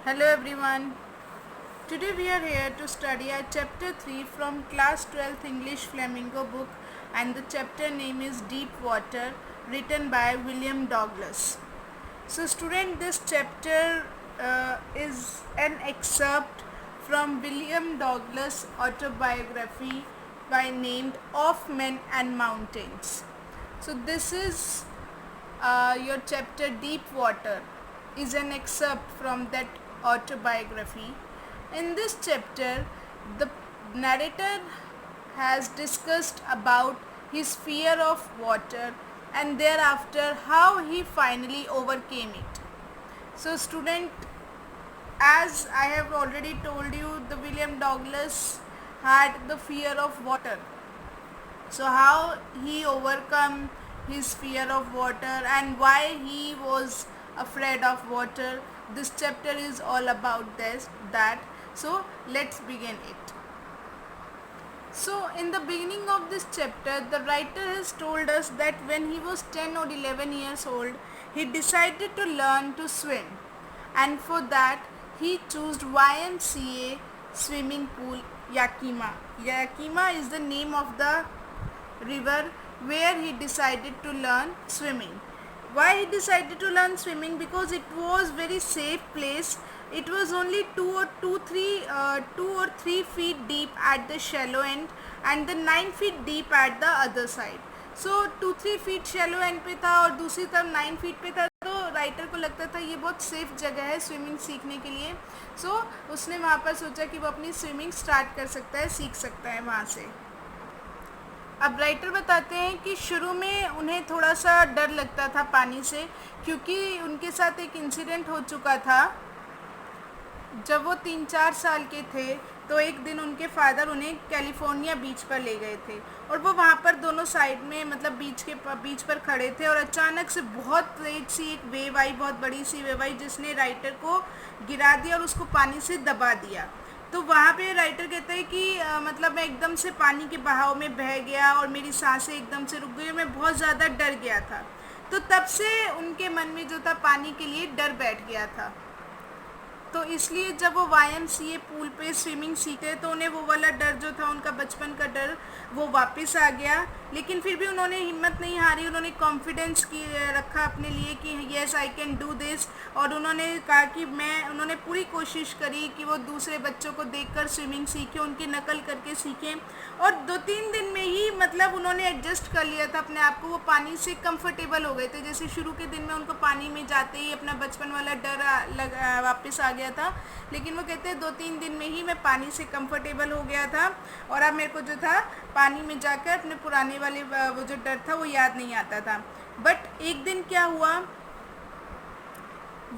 Hello everyone. Today we are here to study our chapter 3 from class 12th English Flamingo book, and the chapter name is Deep Water, written by William Douglas. So student, this chapter is an excerpt from William Douglas autobiography by named Of Men and Mountains. So this is your chapter Deep Water is an excerpt from that autobiography. In this chapter, the narrator has discussed about his fear of water and thereafter how he finally overcame it. So student, as I have already told you, the William Douglas had the fear of water. So how he overcome his fear of water and why he was afraid of water, this chapter is all about that. So let's begin it. So in the beginning of this chapter, the writer has told us that when he was 10 or 11 years old, he decided to learn to swim, and for that he chose YMCA swimming pool Yakima. Yakima is the name of the river where he decided to learn swimming. Why he decided to learn swimming? Because it was very safe place. It was only 2 or 3 feet deep at the shallow end and the 9 feet deep at the other side. So 2-3 feet shallow end पे था और दूसरी तरफ 9 feet पे था, तो writer को लगता था ये बहुत सेफ जगह है स्विमिंग सीखने के लिए. सो उसने वहाँ पर सोचा कि वो अपनी स्विमिंग स्टार्ट कर सकता है, सीख सकता है वहाँ से. अब राइटर बताते हैं कि शुरू में उन्हें थोड़ा सा डर लगता था पानी से, क्योंकि उनके साथ एक इंसिडेंट हो चुका था. जब वो 3-4 साल के थे तो एक दिन उनके फादर उन्हें कैलिफोर्निया बीच पर ले गए थे और वो वहाँ पर दोनों साइड में मतलब बीच पर खड़े थे और अचानक से बहुत तेज सी एक वेव आई, बहुत बड़ी सी वेव आई जिसने राइटर को गिरा दिया और उसको पानी से दबा दिया. तो वहाँ पे राइटर कहता है कि मतलब मैं एकदम से पानी के बहाव में बह गया और मेरी सांसें एकदम से रुक गई और मैं बहुत ज़्यादा डर गया था. तो तब से उनके मन में जो था पानी के लिए डर बैठ गया था. तो इसलिए जब वो YMCA पूल पे स्विमिंग सीखे तो उन्हें वो वाला डर जो था, उनका बचपन का डर, वो वापस आ गया. लेकिन फिर भी उन्होंने हिम्मत नहीं हारी, उन्होंने कॉन्फिडेंस की रखा अपने लिए कि yes I can do this. और उन्होंने कहा कि उन्होंने पूरी कोशिश करी कि वो दूसरे बच्चों को देखकर स्विमिंग सीखे, उनकी नकल करके सीखें. और 2-3 दिन में ही मतलब उन्होंने एडजस्ट कर लिया था अपने आप को, वो पानी से कंफर्टेबल हो गए थे. जैसे शुरू के दिन में उनको पानी में जाते ही अपना बचपन वाला डर वापस आ गया था, लेकिन वो कहते हैं 2-3 दिन में ही मैं पानी से कंफर्टेबल हो गया था और अब मेरे को जो था पानी में जाकर अपने पुराने वाले वो जो डर था वो याद नहीं आता था. बट एक दिन क्या हुआ,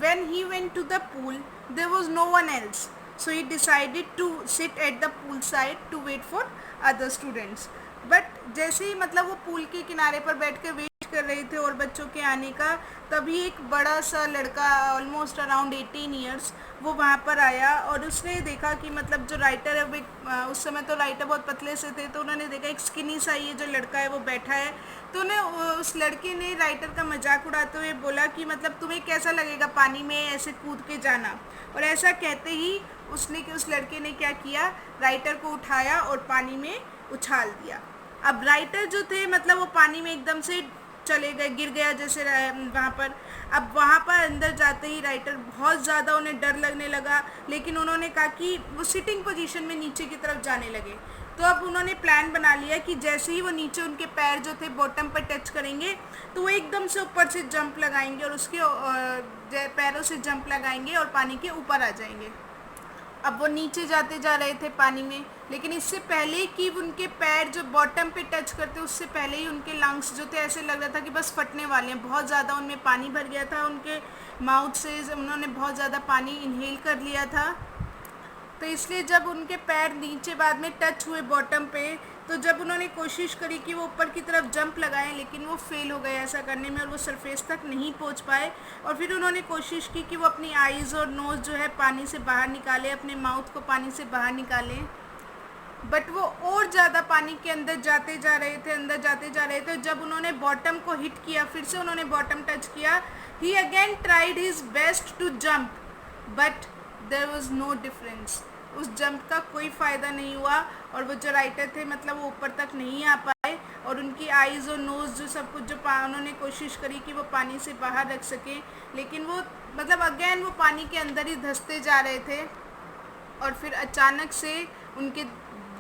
when he went to the pool there was no one else, so he decided to sit at the pool side to wait for other students. But जैसे ही मतलब वो पूल के किनारे पर बैठ कर वेट कर रहे थे और बच्चों के आने का, तभी एक बड़ा सा लड़का ऑलमोस्ट अराउंड 18 ईयर्स वो वहाँ पर आया और उसने देखा कि मतलब जो राइटर है वो उस समय तो राइटर बहुत पतले से थे, तो उन्होंने देखा एक स्किनी सा ये जो लड़का है वो बैठा है. तो उन्हें उस लड़के ने राइटर का मजाक उड़ाते हुए बोला कि मतलब तुम्हें कैसा लगेगा पानी में ऐसे कूद के जाना. और ऐसा कहते ही उस लड़के ने क्या किया, राइटर को उठाया और पानी में उछाल दिया. अब राइटर जो थे मतलब वो पानी में एकदम से चले गए, गिर गया जैसे वहाँ पर. अब वहाँ पर अंदर जाते ही राइटर बहुत ज़्यादा उन्हें डर लगने लगा, लेकिन उन्होंने कहा कि वो सिटिंग पोजीशन में नीचे की तरफ जाने लगे. तो अब उन्होंने प्लान बना लिया कि जैसे ही वो नीचे उनके पैर जो थे बॉटम पर टच करेंगे तो वो एकदम से ऊपर से जंप लगाएंगे और उसके पैरों से जंप लगाएंगे और पानी के ऊपर आ जाएंगे. अब वो नीचे जाते जा रहे थे पानी में, लेकिन इससे पहले कि उनके पैर जो बॉटम पे टच करते उससे पहले ही उनके लंग्स जो थे ऐसे लग रहा था कि बस फटने वाले हैं. बहुत ज़्यादा उनमें पानी भर गया था, उनके माउथ से उन्होंने बहुत ज़्यादा पानी इनहेल कर लिया था. तो इसलिए जब उनके पैर नीचे बाद में टच हुए बॉटम पे, तो जब उन्होंने कोशिश करी कि वो ऊपर की तरफ जंप लगाएं, लेकिन वो फेल हो गए ऐसा करने में और वो सरफेस तक नहीं पहुंच पाए. और फिर उन्होंने कोशिश की कि वो अपनी आईज़ और नोज़ जो है पानी से बाहर निकालें, अपने माउथ को पानी से बाहर निकालें. बट वो और ज़्यादा पानी के अंदर जाते जा रहे थे. जब उन्होंने बॉटम को हिट किया, फिर से उन्होंने बॉटम टच किया, he again tried his best to jump, but there was no difference, उस जंप का कोई फ़ायदा नहीं हुआ। और वो जो राइटर थे मतलब वो ऊपर तक नहीं आ पाए, और उनकी आइज़ और नोज़ जो सब कुछ जो उन्होंने कोशिश करी कि वो पानी से बाहर रख सकें, लेकिन वो मतलब अगेन वो पानी के अंदर ही धंसते जा रहे थे। और फिर अचानक से उनके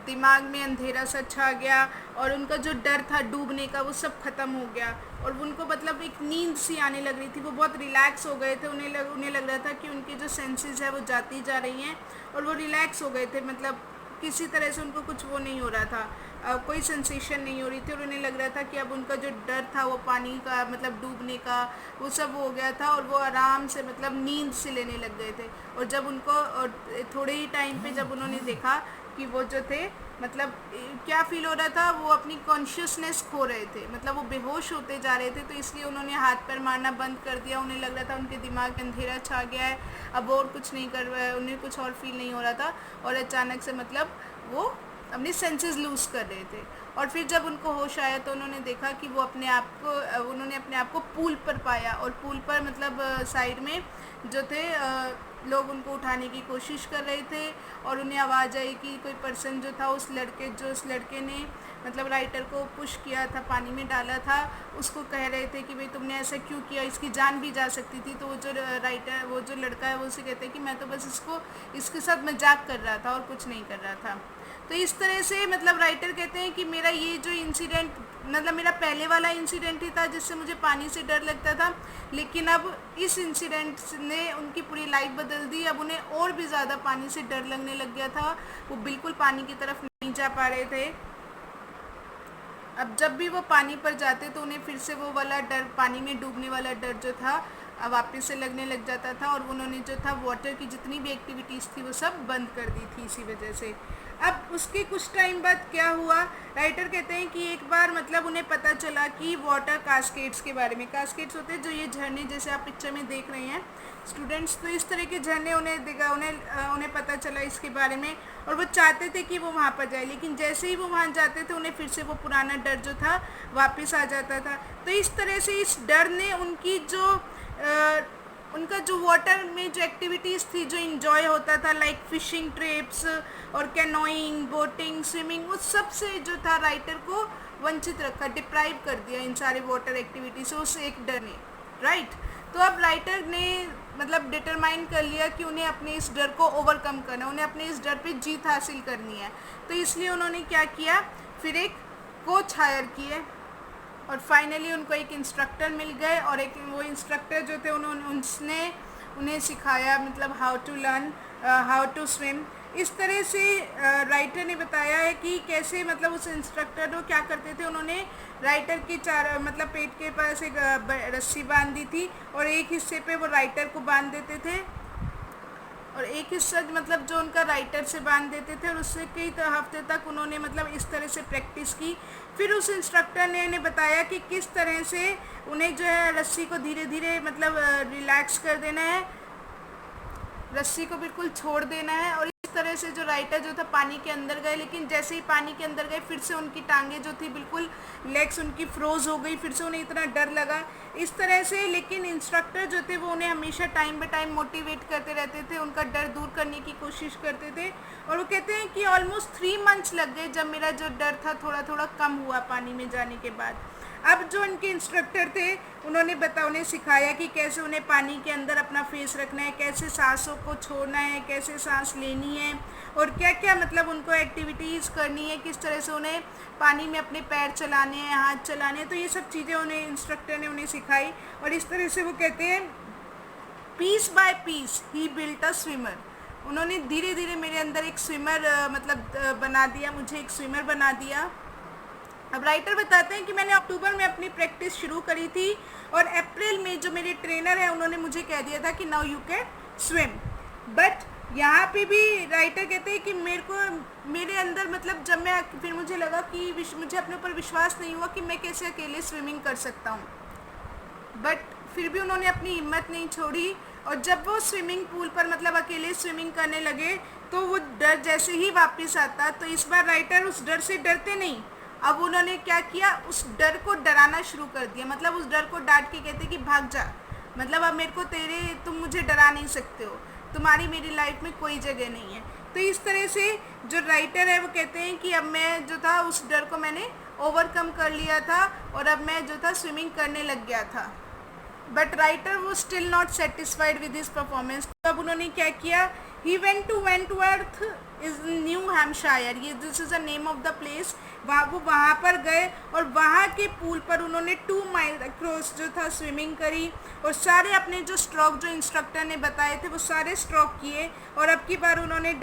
दिमाग में अंधेरा सा छा गया, और उनका जो डर था डूबने का वो सब ख़त्म हो गया, और उनको मतलब एक नींद सी आने लग रही थी। वो बहुत रिलैक्स हो गए थे, उन्हें लग रहा था कि उनके जो सेंसेस है वो जाती जा रही हैं, और वो रिलैक्स हो गए थे। मतलब किसी तरह से उनको कुछ वो नहीं हो रहा था, कोई सेंसेशन नहीं हो रही थी, और उन्हें लग रहा था कि अब उनका जो डर था वो पानी का मतलब डूबने का वो सब हो गया था, और वो आराम से मतलब नींद से लेने लग गए थे। और जब उनको और थोड़े ही टाइम पे जब उन्होंने देखा कि वो जो थे मतलब क्या फ़ील हो रहा था, वो अपनी कॉन्शियसनेस खो रहे थे, मतलब वो बेहोश होते जा रहे थे। तो इसलिए उन्होंने हाथ पैर मारना बंद कर दिया, उन्हें लग रहा था उनके दिमाग में अंधेरा छा गया है, अब वो और कुछ नहीं कर रहा है, उन्हें कुछ और फील नहीं हो रहा था। और अचानक से मतलब वो अपनी सेंसेस लूज़ कर रहे थे। और फिर जब उनको होश आया तो उन्होंने देखा कि वो उन्होंने अपने आप को पूल पर पाया, और पूल पर मतलब साइड में जो थे लोग उनको उठाने की कोशिश कर रहे थे, और उन्हें आवाज़ आई कि कोई पर्सन जो था उस लड़के ने मतलब राइटर को पुश किया था, पानी में डाला था, उसको कह रहे थे कि भाई तुमने ऐसा क्यों किया, इसकी जान भी जा सकती थी। तो वो जो लड़का है वो उसे कहते हैं कि मैं तो बस इसके साथ मजाक कर रहा था और कुछ नहीं कर रहा था। तो इस तरह से मतलब राइटर कहते हैं कि मेरा ये जो इंसिडेंट मतलब मेरा पहले वाला इंसिडेंट ही था जिससे मुझे पानी से डर लगता था, लेकिन अब इस इंसिडेंट ने उनकी पूरी लाइफ बदल दी। अब उन्हें और भी ज़्यादा पानी से डर लगने लग गया था, वो बिल्कुल पानी की तरफ नहीं जा पा रहे थे। अब जब भी वो पानी पर जाते तो उन्हें फिर से वो वाला डर, पानी में डूबने वाला डर जो था वापस से लगने लग जाता था, और उन्होंने जो था वाटर की जितनी भी एक्टिविटीज़ थी वो सब बंद कर दी थी इसी वजह से। अब उसके कुछ टाइम बाद क्या हुआ, राइटर कहते हैं कि एक बार मतलब उन्हें पता चला कि वाटर कास्केड्स के बारे में। कास्केड्स होते हैं जो ये झरने जैसे आप पिक्चर में देख रहे हैं स्टूडेंट्स, तो इस तरह के झरने उन्हें पता चला इसके बारे में, और वो चाहते थे कि वो वहाँ पर जाए, लेकिन जैसे ही वो वहाँ जाते थे उन्हें फिर से वो पुराना डर जो था वापस आ जाता था। तो इस तरह से इस डर ने उनका जो वाटर में जो एक्टिविटीज़ थी जो इन्जॉय होता था लाइक फिशिंग ट्रिप्स और कैनोइंग, बोटिंग, स्विमिंग, उस सब से जो था राइटर को वंचित रखा, डिप्राइव कर दिया इन सारे वाटर एक्टिविटी से उस एक डर ने, राइट। तो अब राइटर ने मतलब डिटरमाइन कर लिया कि उन्हें अपने इस डर को ओवरकम करना है, उन्हें अपने इस डर पे जीत हासिल करनी है। तो इसलिए उन्होंने क्या किया, फिर एक कोच हायर किए, और फाइनली उनको एक इंस्ट्रक्टर मिल गए, और वो इंस्ट्रक्टर जो थे उसने उन्हें सिखाया मतलब how to learn how to swim. इस तरह से राइटर ने बताया है कि कैसे मतलब उस इंस्ट्रक्टर को क्या करते थे, उन्होंने राइटर के मतलब पेट के पास एक रस्सी बांध दी थी, और एक हिस्से पे वो राइटर को बांध देते थे, और एक हिस्सा मतलब जो उनका राइटर से बांध देते थे, और उससे कई हफ्ते तक उन्होंने मतलब इस तरह से प्रैक्टिस की। फिर उस इंस्ट्रक्टर ने उन्हें बताया कि किस तरह से उन्हें जो है रस्सी को धीरे धीरे मतलब रिलैक्स कर देना है, रस्सी को बिल्कुल छोड़ देना है। और इस तरह से जो राइटर जो था पानी के अंदर गए, लेकिन जैसे ही पानी के अंदर गए फिर से उनकी टांगें जो थी बिल्कुल लेग्स उनकी फ्रोज हो गई, फिर से उन्हें इतना डर लगा इस तरह से। लेकिन इंस्ट्रक्टर जो थे वो उन्हें हमेशा टाइम बाय टाइम मोटिवेट करते रहते थे, उनका डर दूर करने की कोशिश करते थे। और वो कहते हैं कि ऑलमोस्ट 3 मंथ्स लग गए जब मेरा जो डर था थोड़ा थोड़ा कम हुआ पानी में जाने के बाद। अब जो उनके इंस्ट्रक्टर थे उन्हें सिखाया कि कैसे उन्हें पानी के अंदर अपना फेस रखना है, कैसे सांसों को छोड़ना है, कैसे सांस लेनी है, और क्या क्या मतलब उनको एक्टिविटीज़ करनी है, किस तरह से उन्हें पानी में अपने पैर चलाने हैं, हाथ चलाने हैं। तो ये सब चीज़ें उन्हें इंस्ट्रक्टर ने उन्हें सिखाई, और इस तरह से वो कहते हैं पीस बाय पीस ही बिल्ट अ स्विमर। उन्होंने धीरे धीरे मेरे अंदर एक स्विमर बना दिया, मुझे एक स्विमर बना दिया। अब राइटर बताते हैं कि मैंने अक्टूबर में अपनी प्रैक्टिस शुरू करी थी, और अप्रैल में जो मेरे ट्रेनर हैं उन्होंने मुझे कह दिया था कि now you can swim. But यहाँ पे भी राइटर कहते हैं कि मेरे अंदर मतलब जब मैं फिर मुझे लगा कि मुझे अपने ऊपर विश्वास नहीं हुआ कि मैं कैसे अकेले स्विमिंग कर सकता हूँ। बट फिर भी उन्होंने अपनी हिम्मत नहीं छोड़ी, और जब वो स्विमिंग पूल पर मतलब अकेले स्विमिंग करने लगे तो वो डर जैसे ही वापस आता, तो इस बार राइटर उस डर से डरते नहीं, अब उन्होंने क्या किया, उस डर को डराना शुरू कर दिया। मतलब उस डर को डांट के कहते कि भाग जा, मतलब अब तुम मुझे डरा नहीं सकते हो। तुम्हारी मेरी लाइफ में कोई जगह नहीं है। तो इस तरह से जो राइटर है वो कहते हैं कि अब मैं जो था उस डर को मैंने ओवरकम कर लिया था और अब मैं जो था स्विमिंग करने लग गया था। बट राइटर वो still not satisfied with his performance. तो अब उन्होंने क्या किया, he went to Wentworth is New Hampshire, ये this is the name of the place. वो वहाँ पर गए और वहाँ के पूल पर उन्होंने 2 माइल अक्रॉस जो था स्विमिंग करी और सारे अपने जो स्ट्रोक जो इंस्ट्रक्टर ने बताए थे वो सारे स्ट्रोक किए। और अब की बार उन्होंने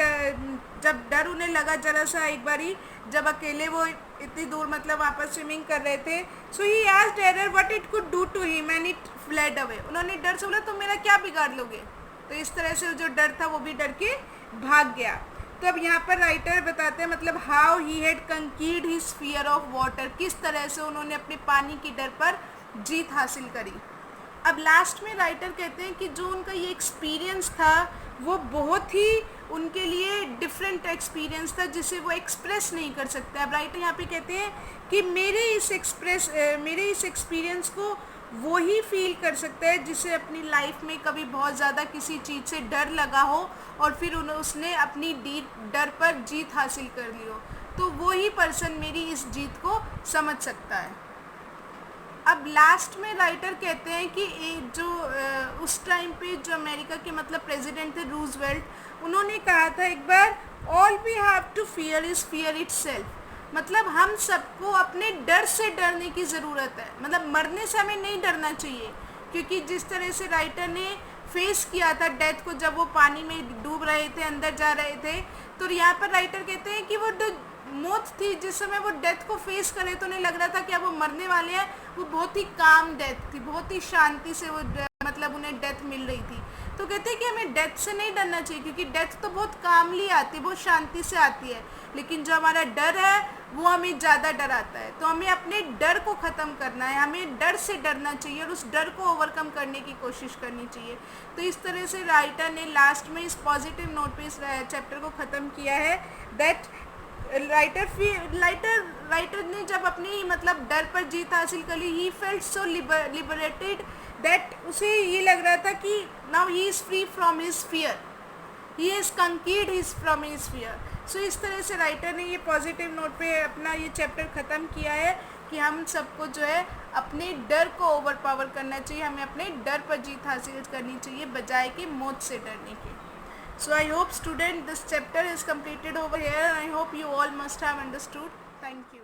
जब डर उन्हें लगा जरा सा एक बारी, जब अकेले वो इतनी दूर मतलब वहाँ पर स्विमिंग कर रहे थे, so he asked terror what it could do to him and it fled away. उन्होंने डर से बोला तुम मेरा क्या बिगाड़ लोगे। तो इस तरह से जो डर था वो भी डर के भाग गया। तो अब यहाँ पर राइटर बताते हैं मतलब how he had conquered his fear of water, किस तरह से उन्होंने अपने पानी की डर पर जीत हासिल करी। अब लास्ट में राइटर कहते हैं कि जो उनका ये एक्सपीरियंस था वो बहुत ही उनके लिए डिफरेंट एक्सपीरियंस था जिसे वो एक्सप्रेस नहीं कर सकते। अब राइटर यहाँ पे कहते हैं कि मेरे इस एक्सपीरियंस को वो ही फील कर सकता है जिसे अपनी लाइफ में कभी बहुत ज़्यादा किसी चीज़ से डर लगा हो और फिर उसने अपनी डर पर जीत हासिल कर ली हो, तो वो ही पर्सन मेरी इस जीत को समझ सकता है। अब लास्ट में राइटर कहते हैं कि जो उस टाइम पे जो अमेरिका के मतलब प्रेसिडेंट थे रूजवेल्ट, उन्होंने कहा था एक बार, all we have to fear is fear itself, मतलब हम सबको अपने डर से डरने की ज़रूरत है, मतलब मरने से हमें नहीं डरना चाहिए। क्योंकि जिस तरह से राइटर ने फेस किया था डेथ को जब वो पानी में डूब रहे थे, अंदर जा रहे थे, तो यहाँ पर राइटर कहते हैं कि वो मौत थी जिस समय वो डेथ को फेस करे तो उन्हें लग रहा था कि अब वो मरने वाले हैं, वो बहुत ही काम डेथ थी, बहुत ही शांति से वो मतलब उन्हें डेथ मिल रही थी। तो कहते हैं कि हमें डेथ से नहीं डरना चाहिए क्योंकि डेथ तो बहुत कामली आती है, बहुत शांति से आती है, लेकिन जो हमारा डर है वो हमें ज़्यादा डराता है। तो हमें अपने डर को ख़त्म करना है, हमें डर से डरना चाहिए और उस डर को ओवरकम करने की कोशिश करनी चाहिए। तो इस तरह से राइटर ने लास्ट में इस पॉजिटिव नोट पे इस चैप्टर को ख़त्म किया है दैट राइटर ने जब अपनी मतलब डर पर जीत हासिल कर ली, he felt so liberated that उसे ये लग रहा था कि now he is free from his fear, he is conquered his from his fear. So इस तरह से राइटर ने ये पॉजिटिव नोट पे अपना ये चैप्टर ख़त्म किया है कि हम सबको जो है अपने डर को ओवर पावर करना चाहिए, हमें अपने डर पर जीत हासिल करनी चाहिए बजाय कि मौत से डरने की। So I hope student this chapter is completed over here and I hope you all must have understood. Thank you.